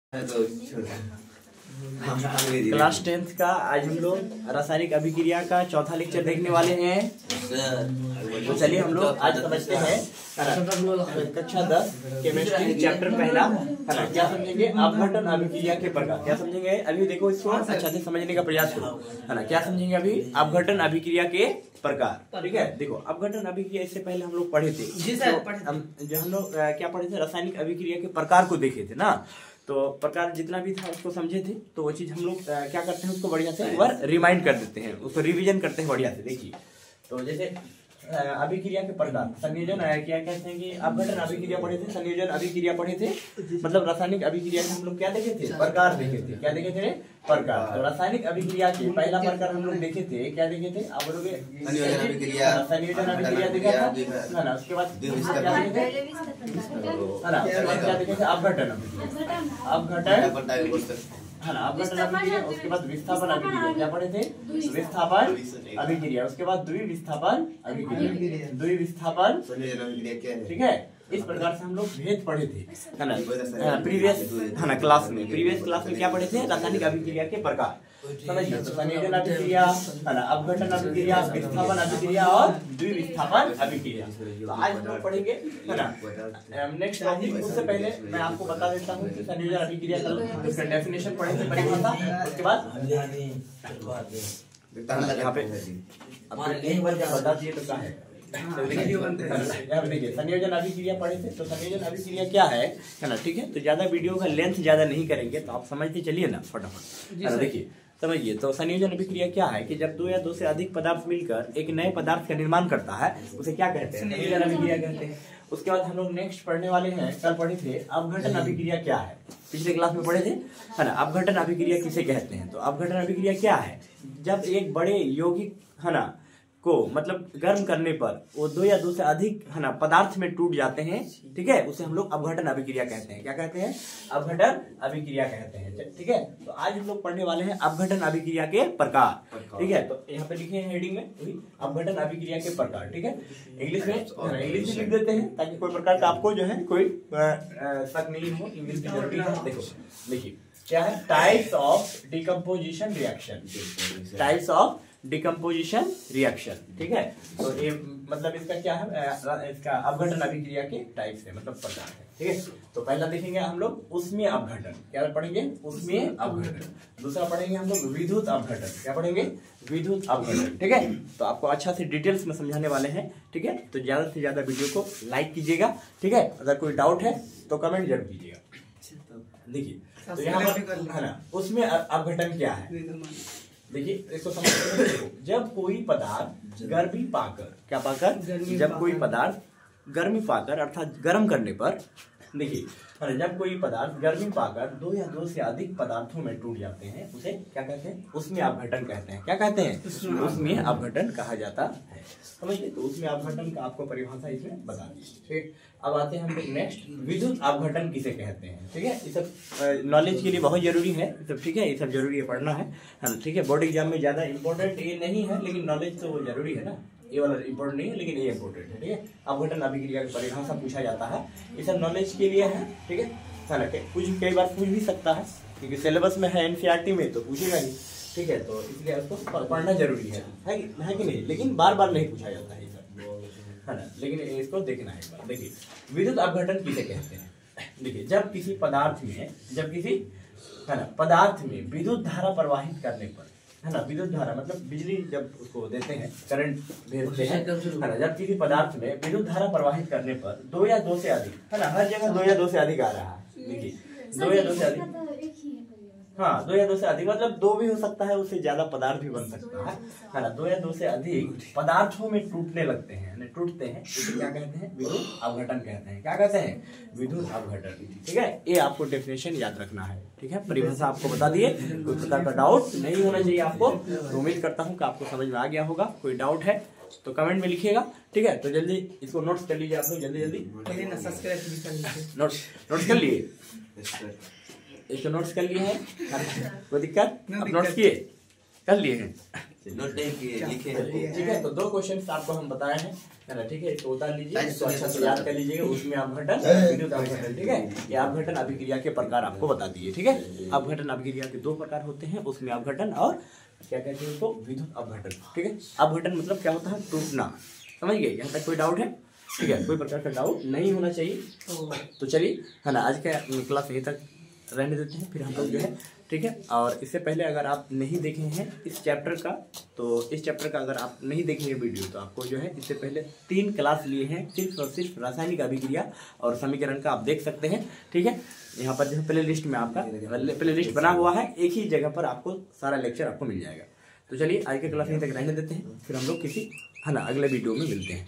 Class 10th का आज हम लोग रासायनिक अभिक्रिया का चौथा लेक्चर देखने वाले हैं। तो चलिए हम लोग आज समझते हैं कक्षा 10 केमिस्ट्री चैप्टर पहला है ना। क्या समझेंगे? अपघटन अभिक्रिया के प्रकार। क्या समझेंगे? अभी देखो इसको अच्छा से समझने का प्रयास करो है ना। क्या समझेंगे अभी? अपघटन अभिक्रिया के प्रकार। ठीक है, देखो अपघटन अभिक्रिया इससे पहले हम लोग पढ़े थे। जी सर, जो हम लोग क्या पढ़े थे? रासायनिक अभिक्रिया के प्रकार को देखे थे ना। तो प्रकार जितना भी था उसको समझे थे। तो वो चीज हम लोग क्या करते हैं, उसको बढ़िया से एक बार रिमाइंड कर देते हैं, उसको रिवीजन करते हैं बढ़िया से। देखिए तो जैसे अभिक्रिया के प्रकार, संयोजन क्या कहते हैं कि अपघटन अभिक्रिया पढ़े थे, संयोजन अभिक्रिया पढ़े थे। मतलब रासायनिक अभिक्रिया के हम लोग क्या देखे थे? प्रकार देखे थे। क्या देखे थे? प्रकार। तो रासायनिक अभिक्रिया के पहला प्रकार हम लोग देखे थे, क्या देखे थे? आप बोलोगे संयोजन अभिक्रिया देखा था ना। उसके बाद क्या देखे थे? क्या देखे थे? अपघटन है ना। अपघटन अभिक्रिया, उसके बाद विस्थापन अभिक्रिया। क्या पढ़े थे? विस्थापन अभिक्रिया। उसके बाद द्विविस्थापन अभिक्रिया, द्विविस्थापन। ठीक है, इस प्रकार से हम लोग भेद पढ़े थे है ना प्रीवियस है ना क्लास में। प्रीवियस क्लास में क्या पढ़े थे? रासायनिक अभिक्रिया के प्रकार समझिए। तो संयोजन अभिक्रिया है ना, अपघटन अभिक्रिया, विस्थापन अभिक्रिया और द्विविस्थापन अभिक्रिया। तो आज हम लोग पढ़ेंगे है ना नेक्स्ट टॉपिक। उससे पहले मैं आपको बता देता हूँ कि संयोजन अभिक्रिया का इसका डेफिनेशन पढ़ेंगे, परिभाषा। उसके बाद यहाँ पे बता दिए तो क्या है। देखिए संयोजन अभिक्रिया पढ़े थे। तो संयोजन अभिक्रिया क्या है ना। ठीक है, तो ज्यादा वीडियो का लेंथ ज्यादा नहीं करेंगे, तो आप समझते चलिए ना फटाफट है ना। देखिए समझिए, तो संयोजन अभिक्रिया क्या है कि जब दो या दो से अधिक पदार्थ मिलकर एक नए पदार्थ का निर्माण करता है, उसे क्या कहते हैं? संयोजन अभिक्रिया कहते हैं। उसके बाद हम लोग नेक्स्ट पढ़ने वाले हैं, कल पढ़े थे अपघटन अभिक्रिया क्या है, पिछले क्लास में पढ़े थे है ना। अपघटन अभिक्रिया किसे कहते हैं? तो अपघटन अभिक्रिया क्या है? जब एक बड़े यौगिक है ना को मतलब गर्म करने पर वो दो या दो से अधिक है ना पदार्थ में टूट जाते हैं। ठीक है, उसे हम लोग अपघटन अभिक्रिया कहते हैं। क्या कहते हैं? अपघटन अभिक्रिया कहते हैं। ठीक है, तो आज हम लोग पढ़ने वाले हैं अपघटन अभिक्रिया के प्रकार। ठीक है, तो यहाँ पे लिखे हैं हेडिंग में अपघटन अभिक्रिया के प्रकार। ठीक है, इंग्लिश में लिख देते हैं ताकि कोई प्रकार का आपको जो है कोई शक नहीं हो। इंग्लिश की जरूरी है। देखो देखिए क्या है? Types of decomposition reaction, types of decomposition reaction. ठीक है, तो ये मतलब इसका क्या है? इसका अपघटन अभिक्रिया के टाइप्स है, मतलब प्रकार है। ठीक है, तो पहला देखेंगे हम लोग उष्मीय अपघटन। क्या पढ़ेंगे? उष्मीय अपघटन। दूसरा पढ़ेंगे हम लोग विद्युत अपघटन। क्या पढ़ेंगे? विद्युत अपघटन। ठीक है, तो आपको अच्छा से डिटेल्स में समझाने वाले हैं। ठीक है, तो ज्यादा से ज्यादा वीडियो को लाइक कीजिएगा। ठीक है, अगर कोई डाउट है तो कमेंट जरूर कीजिएगा। देखिए तो यहाँ पर है ना उसमें अपघटन क्या है। देखिए इसको समझते हैं। जब कोई पदार्थ गर्मी पाकर, क्या पाकर? जब कोई पदार्थ गर्मी पाकर अर्थात गर्म करने पर, देखिए जब कोई पदार्थ गर्मी पाकर दो या दो से अधिक पदार्थों में टूट जाते हैं, उसे क्या कहते हैं? उसमें अपघटन कहते हैं। क्या कहते हैं? उसमें अपघटन कहा जाता है। समझिए, तो उसमें अपघटन का आपको परिभाषा इसमें बता दी। ठीक, अब आते हैं हम लोग नेक्स्ट, विद्युत अपघटन किसे कहते हैं। ठीक है, ये सब नॉलेज के लिए बहुत जरूरी है सब। ठीक है, ये सब जरूरी है, पढ़ना है ना। ठीक है, बोर्ड एग्जाम में ज्यादा इंपॉर्टेंट ये नहीं है, लेकिन नॉलेज तो वो जरूरी है ना। ये वाला इम्पोर्टेंट नहीं है, लेकिन ये इम्पोर्टेंट है। ठीक है, अपघटन अभिक्रिया की परिभाषा पूछा जाता है, ये सब नॉलेज के लिए है। ठीक है, कई बार पूछ भी सकता है क्योंकि सिलेबस में है, एनसीईआरटी में तो पूछेगा ही। ठीक है, तो इसलिए उसको पढ़ना जरूरी है कि नहीं, लेकिन बार बार नहीं पूछा जाता है है ना, लेकिन इसको देखना है एक बार। देखिए विद्युत अपघटन किसे कहते हैं। देखिए जब किसी पदार्थ में विद्युत धारा प्रवाहित करने पर है ना, विद्युत धारा मतलब बिजली जब उसको देते हैं, करंट भेजते हैं है ना, जब किसी पदार्थ में विद्युत धारा प्रवाहित करने पर दो या दो से अधिक है ना, हर जगह दो या दो से अधिक आ रहा है। देखिए दो या दो से अधिक, हाँ दो या दो से अधिक मतलब दो भी हो सकता है, उससे ज्यादा पदार्थ भी बन सकता है ना। दो या दो से अधिक पदार्थों में टूटने लगते हैं, टूटते हैं, इसे क्या कहते हैं? विद्युत अपघटन कहते हैं। क्या कहते हैं? विद्युत अपघटन। ठीक है, ये आपको डेफिनेशन याद रखना है। ठीक है, परिभाषा आपको बता दिए, कोई प्रकार का डाउट नहीं होना चाहिए आपको। तो उम्मीद करता हूँ कि आपको समझ में आ गया होगा। कोई डाउट है तो कमेंट में लिखिएगा। ठीक है, तो जल्दी इसको नोट्स कर लीजिए आप लोग, जल्दी नोट्स कर लिए, इसको नोट्स कर लिए हैं, कोई दिक्कत? आप नोट्स किए? कर लिए हैं? लिखे हैं, ठीक है। तो 2 क्वेश्चन आपको हम बताए हैं, है ना, ठीक है। तो उतार लीजिए, इसको अच्छा से याद कर लीजिएगा। उसमें अपघटन, विद्युत अपघटन, ठीक है। ये अपघटन अभिक्रिया के प्रकार आपको बता दिए, ठीक है। अपघटन अभिक्रिया के 2 प्रकार होते हैं, उसमें अपघटन और क्या कहते हैं उसको, विद्युत अपघटन, ठीक है। अपघटन मतलब क्या होता है, टूटना, समझ गए। यहाँ तक कोई डाउट है, ठीक है, कोई प्रकार का डाउट नहीं होना चाहिए। तो चलिए, है ना, आज का क्लास यहीं तक रहने देते हैं, फिर हम लोग जो है, ठीक है। और इससे पहले अगर आप नहीं देखे हैं इस चैप्टर का, तो इस चैप्टर का अगर आप नहीं देखेंगे वीडियो, तो आपको जो है इससे पहले 3 क्लास लिए हैं, सिर्फ और सिर्फ रासायनिक अभिक्रिया और समीकरण का, आप देख सकते हैं, ठीक है। यहाँ पर जो है प्ले लिस्ट में आपका प्ले लिस्ट बना हुआ है, एक ही जगह पर आपको सारा लेक्चर आपको मिल जाएगा। तो चलिए आज के क्लास यहीं तक रहने देते हैं, फिर हम लोग किसी, है ना, अगले वीडियो में मिलते हैं।